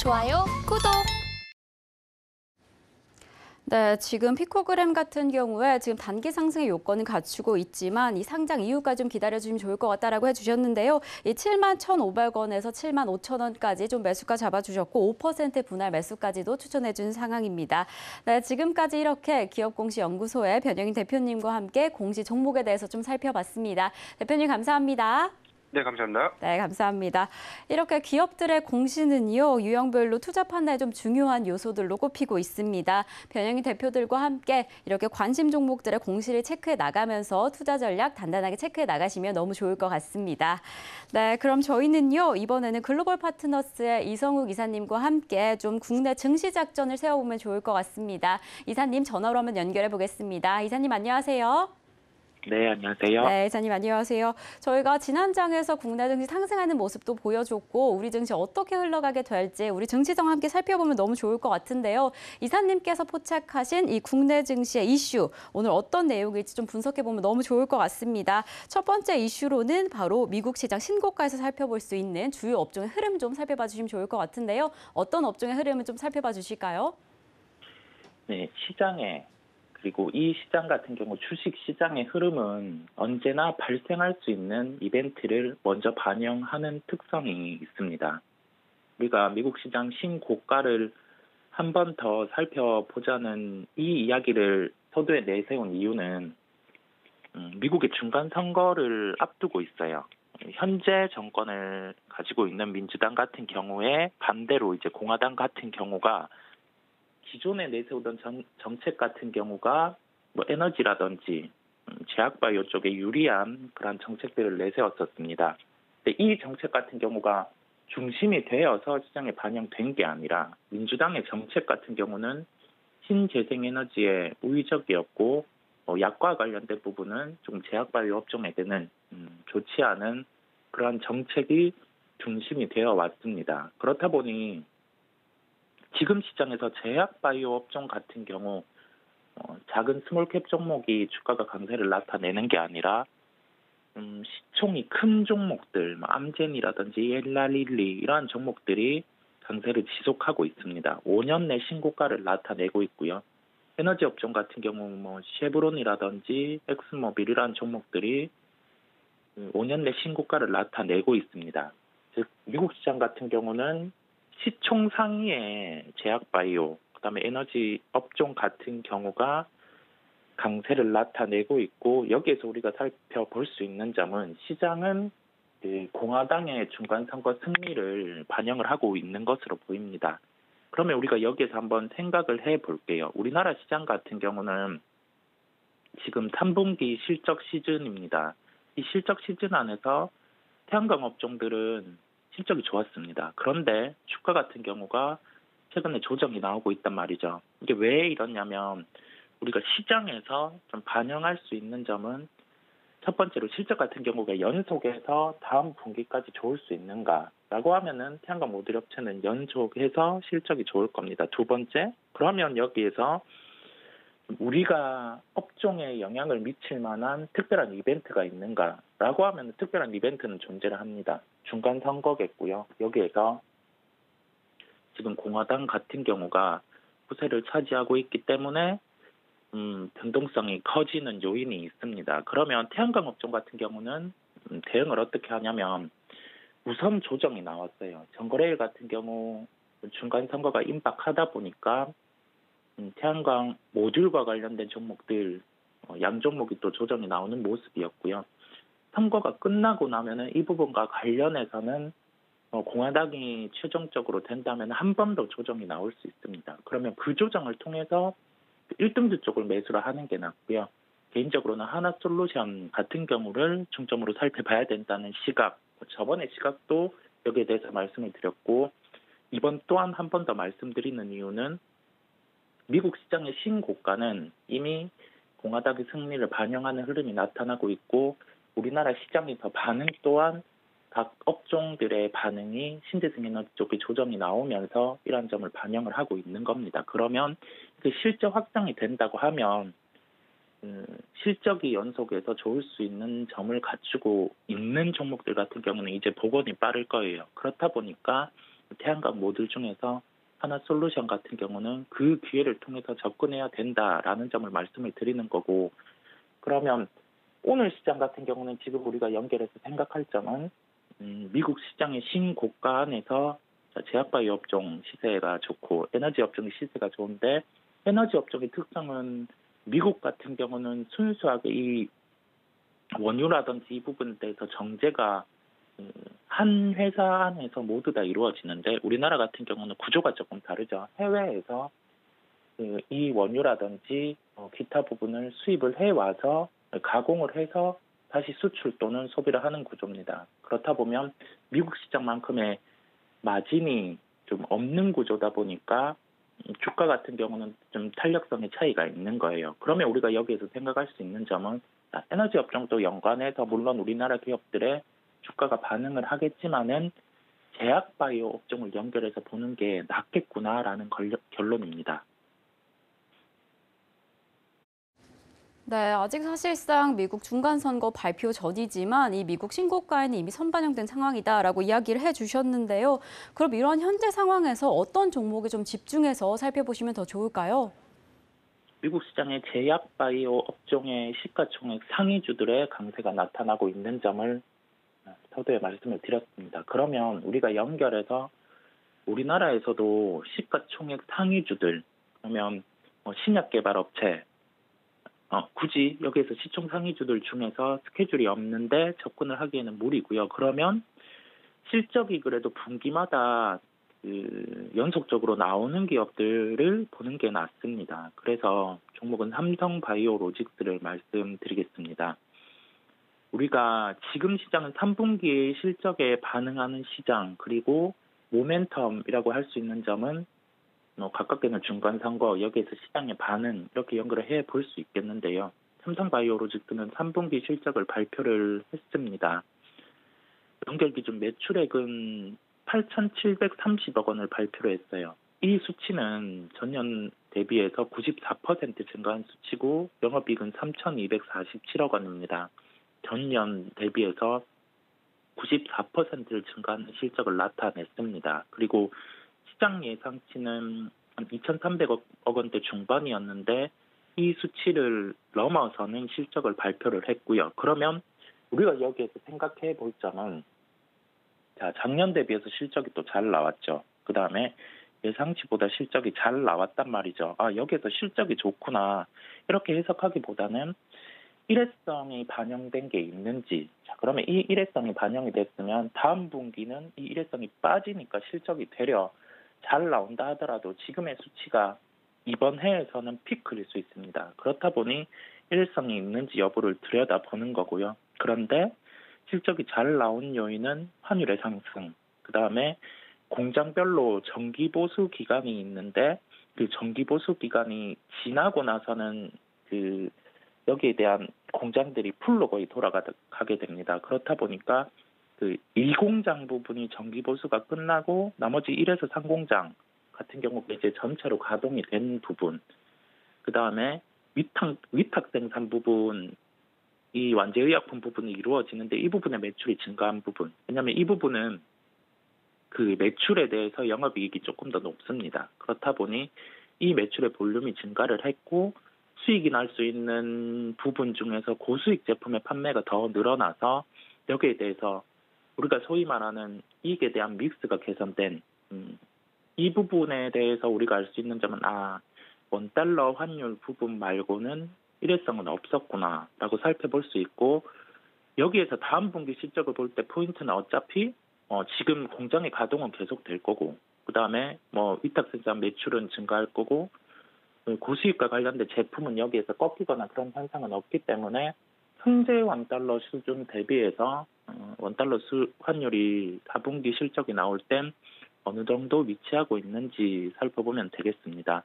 좋아요, 구독! 네, 지금 피코그램 같은 경우에 지금 단기 상승의 요건은 갖추고 있지만 이 상장 이후까지 좀 기다려주시면 좋을 것 같다라고 해주셨는데요. 이 71,500원에서 75,000원까지 좀 매수가 잡아주셨고 5% 분할 매수까지도 추천해준 상황입니다. 네, 지금까지 이렇게 기업공시연구소의 변영인 대표님과 함께 공시 종목에 대해서 좀 살펴봤습니다. 대표님 감사합니다. 네, 감사합니다. 네, 감사합니다. 이렇게 기업들의 공시는요, 유형별로 투자 판단에 좀 중요한 요소들로 꼽히고 있습니다. 변영희 대표들과 함께 이렇게 관심 종목들의 공시를 체크해 나가면서 투자 전략 단단하게 체크해 나가시면 너무 좋을 것 같습니다. 네, 그럼 저희는요, 이번에는 글로벌 파트너스의 이성욱 이사님과 함께 좀 국내 증시 작전을 세워보면 좋을 것 같습니다. 이사님 전화로 한번 연결해 보겠습니다. 이사님 안녕하세요. 네, 안녕하세요. 네, 이사님 안녕하세요. 저희가 지난 장에서 국내 증시 상승하는 모습도 보여줬고 우리 증시 어떻게 흘러가게 될지 우리 증시장 함께 살펴보면 너무 좋을 것 같은데요. 이사님께서 포착하신 이 국내 증시의 이슈, 오늘 어떤 내용일지 좀 분석해보면 너무 좋을 것 같습니다. 첫 번째 이슈로는 바로 미국 시장 신고가에서 살펴볼 수 있는 주요 업종의 흐름 좀 살펴봐 주시면 좋을 것 같은데요. 어떤 업종의 흐름을 좀 살펴봐 주실까요? 네, 그리고 이 시장 같은 경우 주식 시장의 흐름은 언제나 발생할 수 있는 이벤트를 먼저 반영하는 특성이 있습니다. 우리가 미국 시장 신고가를 한 번 더 살펴보자는 이 이야기를 서두에 내세운 이유는 미국의 중간 선거를 앞두고 있어요. 현재 정권을 가지고 있는 민주당 같은 경우에 반대로 이제 공화당 같은 경우가 기존에 내세우던 정책 같은 경우가 뭐 에너지라든지 제약바이오 쪽에 유리한 그런 정책들을 내세웠었습니다. 근데 이 정책 같은 경우가 중심이 되어서 시장에 반영된 게 아니라 민주당의 정책 같은 경우는 신재생에너지에 우위적이었고 약과 관련된 부분은 좀 제약바이오 업종에게는 좋지 않은 그런 정책이 중심이 되어 왔습니다. 그렇다 보니 지금 시장에서 제약바이오 업종 같은 경우 작은 스몰캡 종목이 주가가 강세를 나타내는 게 아니라 시총이 큰 종목들, 암젠이라든지 엘라릴리 이러한 종목들이 강세를 지속하고 있습니다. 5년 내 신고가를 나타내고 있고요. 에너지 업종 같은 경우 쉐브론이라든지 엑스모빌 이러한 종목들이 5년 내 신고가를 나타내고 있습니다. 즉 미국 시장 같은 경우는 시총 상위의 제약바이오, 그다음에 에너지 업종 같은 경우가 강세를 나타내고 있고 여기에서 우리가 살펴볼 수 있는 점은 시장은 공화당의 중간선거 승리를 반영을 하고 있는 것으로 보입니다. 그러면 우리가 여기에서 한번 생각을 해볼게요. 우리나라 시장 같은 경우는 지금 3분기 실적 시즌입니다. 이 실적 시즌 안에서 태양광 업종들은 실적이 좋았습니다. 그런데 주가 같은 경우가 최근에 조정이 나오고 있단 말이죠. 이게 왜 이러냐면 우리가 시장에서 좀 반영할 수 있는 점은 첫 번째로 실적 같은 경우가 연속해서 다음 분기까지 좋을 수 있는가라고 하면은 태양광 모듈 업체는 연속해서 실적이 좋을 겁니다. 두 번째, 그러면 여기에서 우리가 업종에 영향을 미칠 만한 특별한 이벤트가 있는가라고 하면 특별한 이벤트는 존재를 합니다. 중간 선거겠고요. 여기에서 지금 공화당 같은 경우가 후세를 차지하고 있기 때문에 변동성이 커지는 요인이 있습니다. 그러면 태양광 업종 같은 경우는 대응을 어떻게 하냐면 우선 조정이 나왔어요. 정거래일 같은 경우 중간 선거가 임박하다 보니까 태양광 모듈과 관련된 종목들 양 종목이 또 조정이 나오는 모습이었고요. 선거가 끝나고 나면은 이 부분과 관련해서는 공화당이 최종적으로 된다면 한 번 더 조정이 나올 수 있습니다. 그러면 그 조정을 통해서 1등주 쪽을 매수를 하는 게 낫고요. 개인적으로는 하나솔루션 같은 경우를 중점으로 살펴봐야 된다는 시각, 저번의 시각도 여기에 대해서 말씀을 드렸고 이번 또한 한 번 더 말씀드리는 이유는 미국 시장의 신고가는 이미 공화당의 승리를 반영하는 흐름이 나타나고 있고 우리나라 시장의 더 반응 또한 각 업종들의 반응이 신재생에너지 쪽에 조정이 나오면서 이러한 점을 반영을 하고 있는 겁니다. 그러면 실적 확장이 된다고 하면 실적이 연속해서 좋을 수 있는 점을 갖추고 있는 종목들 같은 경우는 이제 복원이 빠를 거예요. 그렇다 보니까 태양광 모듈 중에서 하나솔루션 같은 경우는 그 기회를 통해서 접근해야 된다라는 점을 말씀을 드리는 거고, 그러면 오늘 시장 같은 경우는 지금 우리가 연결해서 생각할 점은 미국 시장의 신고가 안에서 제약바이오 업종 시세가 좋고 에너지 업종의 시세가 좋은데, 에너지 업종의 특성은 미국 같은 경우는 순수하게 이 원유라든지 이 부분에 대해서 정제가 한 회사 안에서 모두 다 이루어지는데, 우리나라 같은 경우는 구조가 조금 다르죠. 해외에서 이 원유라든지 기타 부분을 수입을 해와서 가공을 해서 다시 수출 또는 소비를 하는 구조입니다. 그렇다 보면 미국 시장만큼의 마진이 좀 없는 구조다 보니까 주가 같은 경우는 좀 탄력성의 차이가 있는 거예요. 그러면 우리가 여기에서 생각할 수 있는 점은, 에너지 업종도 연관해서 물론 우리나라 기업들의 주가가 반응을 하겠지만은 제약 바이오 업종을 연결해서 보는 게 낫겠구나라는 결론입니다. 네, 아직 사실상 미국 중간선거 발표 전이지만 이 미국 신고가에는 이미 선반영된 상황이다라고 이야기를 해주셨는데요. 그럼 이런 현재 상황에서 어떤 종목에 좀 집중해서 살펴보시면 더 좋을까요? 미국 시장의 제약 바이오 업종의 시가총액 상위주들의 강세가 나타나고 있는 점을 서두에 말씀을 드렸습니다. 그러면 우리가 연결해서 우리나라에서도 시가총액 상위주들, 그러면 신약개발업체, 굳이 여기에서 시총 상위주들 중에서 스케줄이 없는데 접근을 하기에는 무리고요. 그러면 실적이 그래도 분기마다 연속적으로 나오는 기업들을 보는 게 낫습니다. 그래서 종목은 삼성바이오로직스를 말씀드리겠습니다. 우리가 지금 시장은 3분기의 실적에 반응하는 시장, 그리고 모멘텀이라고 할 수 있는 점은 가깝게는 중간선거, 여기에서 시장의 반응, 이렇게 연결을 해볼 수 있겠는데요. 삼성바이오로직스는 3분기 실적을 발표를 했습니다. 연결 기준 매출액은 8,730억 원을 발표를 했어요. 이 수치는 전년 대비해서 94% 증가한 수치고, 영업이익은 3,247억 원입니다. 전년 대비해서 94%를 증가하는 실적을 나타냈습니다. 그리고 시장 예상치는 한 2,300억 원대 중반이었는데 이 수치를 넘어서는 실적을 발표를 했고요. 그러면 우리가 여기에서 생각해 볼 점은, 작년 대비해서 실적이 또 잘 나왔죠. 그 다음에 예상치보다 실적이 잘 나왔단 말이죠. 여기에서 실적이 좋구나, 이렇게 해석하기보다는 일회성이 반영된 게 있는지, 그러면 이 일회성이 반영이 됐으면 다음 분기는 이 일회성이 빠지니까 실적이 되려 잘 나온다 하더라도 지금의 수치가 이번 해에서는 피크일 수 있습니다. 그렇다 보니 일회성이 있는지 여부를 들여다보는 거고요. 그런데 실적이 잘 나온 요인은 환율의 상승, 그 다음에 공장별로 정기보수 기간이 있는데 그 정기보수 기간이 지나고 나서는 여기에 대한 공장들이 풀로 거의 돌아가게 됩니다. 그렇다 보니까 1공장 부분이 정기보수가 끝나고 나머지 1에서 3공장 같은 경우가 이제 전체로 가동이 된 부분, 그 다음에 위탁 생산 부분, 이 완제의약품 부분이 이루어지는데 이 부분의 매출이 증가한 부분, 왜냐하면 이 부분은 그 매출에 대해서 영업이익이 조금 더 높습니다. 그렇다 보니 이 매출의 볼륨이 증가를 했고 수익이 날 수 있는 부분 중에서 고수익 제품의 판매가 더 늘어나서 여기에 대해서 우리가 소위 말하는 이익에 대한 믹스가 개선된, 이 부분에 대해서 우리가 알 수 있는 점은 원달러 환율 부분 말고는 일회성은 없었구나라고 살펴볼 수 있고, 여기에서 다음 분기 실적을 볼 때 포인트는 어차피 지금 공장의 가동은 계속 될 거고, 그 다음에 위탁 생산 매출은 증가할 거고, 고수익과 관련된 제품은 여기에서 꺾이거나 그런 현상은 없기 때문에 현재 원달러 수준 대비해서 원달러 환율이 4분기 실적이 나올 땐 어느 정도 위치하고 있는지 살펴보면 되겠습니다.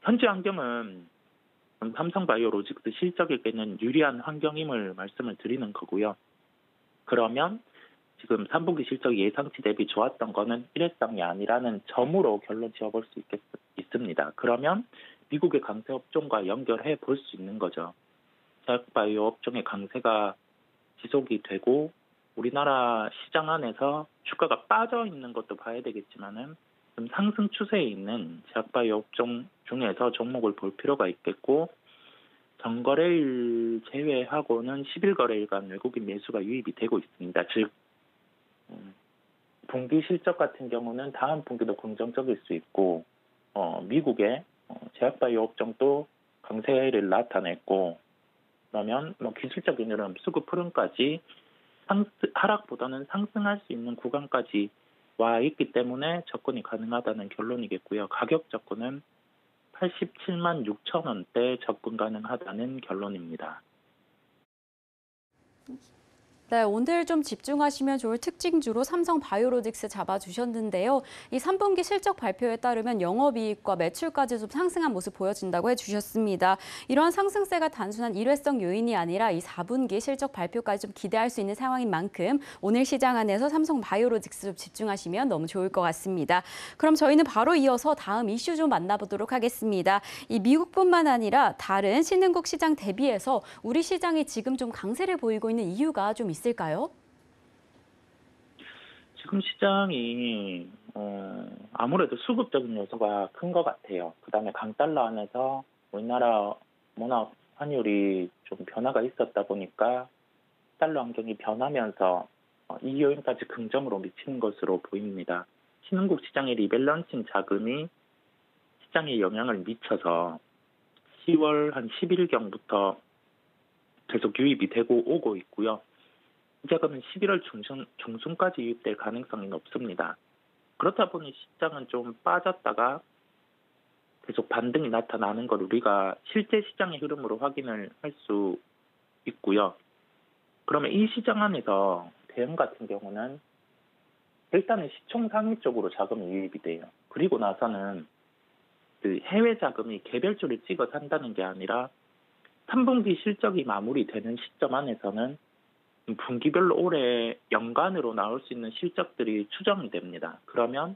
현재 환경은 삼성바이오로직스 실적에게는 유리한 환경임을 말씀을 드리는 거고요. 그러면 지금 3분기 실적이 예상치 대비 좋았던 거는 일회성이 아니라는 점으로 결론 지어볼 수 있습니다. 그러면 미국의 강세 업종과 연결해 볼 수 있는 거죠. 제약바이오 업종의 강세가 지속이 되고 우리나라 시장 안에서 주가가 빠져 있는 것도 봐야 되겠지만은 좀 상승 추세에 있는 제약바이오 업종 중에서 종목을 볼 필요가 있겠고, 전거래일 제외하고는 10일 거래일간 외국인 매수가 유입이 되고 있습니다. 즉 분기 실적 같은 경우는 다음 분기도 긍정적일 수 있고, 미국의 제약바이오 업종도 강세를 나타냈고, 그러면 기술적인 흐름, 수급 흐름까지 하락보다는 상승할 수 있는 구간까지 와 있기 때문에 접근이 가능하다는 결론이겠고요. 가격 접근은 87만 6천 원대 접근 가능하다는 결론입니다. 네, 오늘 좀 집중하시면 좋을 특징주로 삼성바이오로직스 잡아주셨는데요. 이 3분기 실적 발표에 따르면 영업이익과 매출까지 좀 상승한 모습 보여진다고 해주셨습니다. 이러한 상승세가 단순한 일회성 요인이 아니라 이 4분기 실적 발표까지 좀 기대할 수 있는 상황인 만큼 오늘 시장 안에서 삼성바이오로직스 좀 집중하시면 너무 좋을 것 같습니다. 그럼 저희는 바로 이어서 다음 이슈 좀 만나보도록 하겠습니다. 이 미국뿐만 아니라 다른 신흥국 시장 대비해서 우리 시장이 지금 좀 강세를 보이고 있는 이유가 좀 있을까요? 지금 시장이 아무래도 수급적인 요소가 큰 것 같아요. 그다음에 강달러 안에서 우리나라 워낙 환율이 좀 변화가 있었다 보니까 달러 환경이 변하면서 이 요인까지 긍정으로 미치는 것으로 보입니다. 신흥국 시장의 리밸런싱 자금이 시장에 영향을 미쳐서 10월 한 10일경부터 계속 유입이 되고 오고 있고요. 이 자금은 11월 중순까지 유입될 가능성이 높습니다. 그렇다 보니 시장은 좀 빠졌다가 계속 반등이 나타나는 걸 우리가 실제 시장의 흐름으로 확인을 할 수 있고요. 그러면 이 시장 안에서 대형 같은 경우는 일단은 시총 상위 쪽으로 자금이 유입이 돼요. 그리고 나서는 그 해외 자금이 개별주를 찍어 산다는 게 아니라 3분기 실적이 마무리되는 시점 안에서는 분기별로 올해 연간으로 나올 수 있는 실적들이 추정이 됩니다. 그러면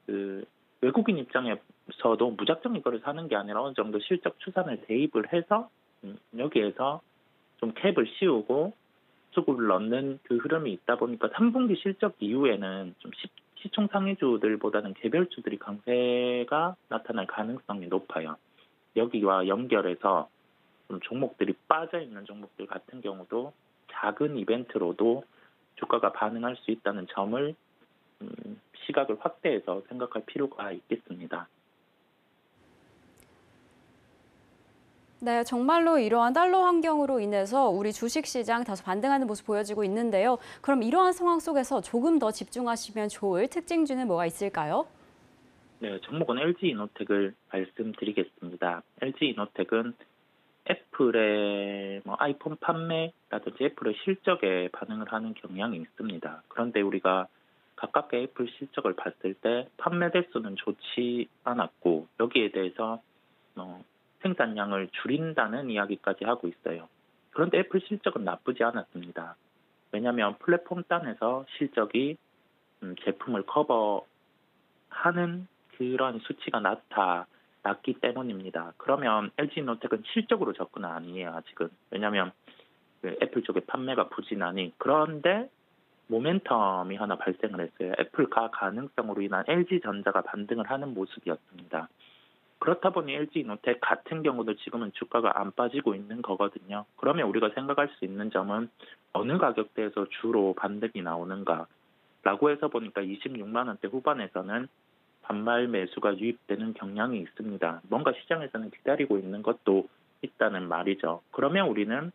그 외국인 입장에서도 무작정 이거를 사는 게 아니라 어느 정도 실적 추산을 대입을 해서 여기에서 좀 캡을 씌우고 수급을 넣는 그 흐름이 있다 보니까 3분기 실적 이후에는 좀 시총 상위주들보다는 개별주들이 강세가 나타날 가능성이 높아요. 여기와 연결해서 좀 종목들이 빠져있는 종목들 같은 경우도 작은 이벤트로도 주가가 반응할 수 있다는 점을 시각을 확대해서 생각할 필요가 있겠습니다. 네, 정말로 이러한 달러 환경으로 인해서 우리 주식시장 다소 반등하는 모습 보여지고 있는데요. 그럼 이러한 상황 속에서 조금 더 집중하시면 좋을 특징주는 뭐가 있을까요? 네, 종목은 LG이노텍을 말씀드리겠습니다. LG이노텍은 애플의 아이폰 판매라든지 애플의 실적에 반응을 하는 경향이 있습니다. 그런데 우리가 가깝게 애플 실적을 봤을 때 판매 대수는 좋지 않았고 여기에 대해서 생산량을 줄인다는 이야기까지 하고 있어요. 그런데 애플 실적은 나쁘지 않았습니다. 왜냐하면 플랫폼 단에서 실적이 제품을 커버하는 그런 수치가 낮기 때문입니다. 그러면 LG노텍은 실적으로 접근은 아니에요, 아직은. 왜냐하면 애플 쪽의 판매가 부진하니. 그런데 모멘텀이 하나 발생을 했어요. 애플가 가능성으로 인한 LG전자가 반등을 하는 모습이었습니다. 그렇다 보니 LG이노텍 같은 경우도 지금은 주가가 안 빠지고 있는 거거든요. 그러면 우리가 생각할 수 있는 점은 어느 가격대에서 주로 반등이 나오는가라고 해서 보니까 26만 원대 후반에서는 반발 매수가 유입되는 경향이 있습니다. 뭔가 시장에서는 기다리고 있는 것도 있다는 말이죠. 그러면 우리는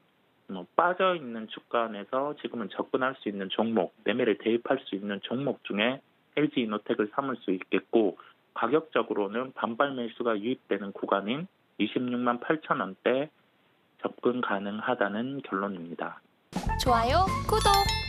빠져있는 주가 안에서 지금은 접근할 수 있는 종목, 매매를 대입할 수 있는 종목 중에 LG이노텍을 삼을 수 있겠고 가격적으로는 반발 매수가 유입되는 구간인 26만 8천 원대 접근 가능하다는 결론입니다. 좋아요, 구독!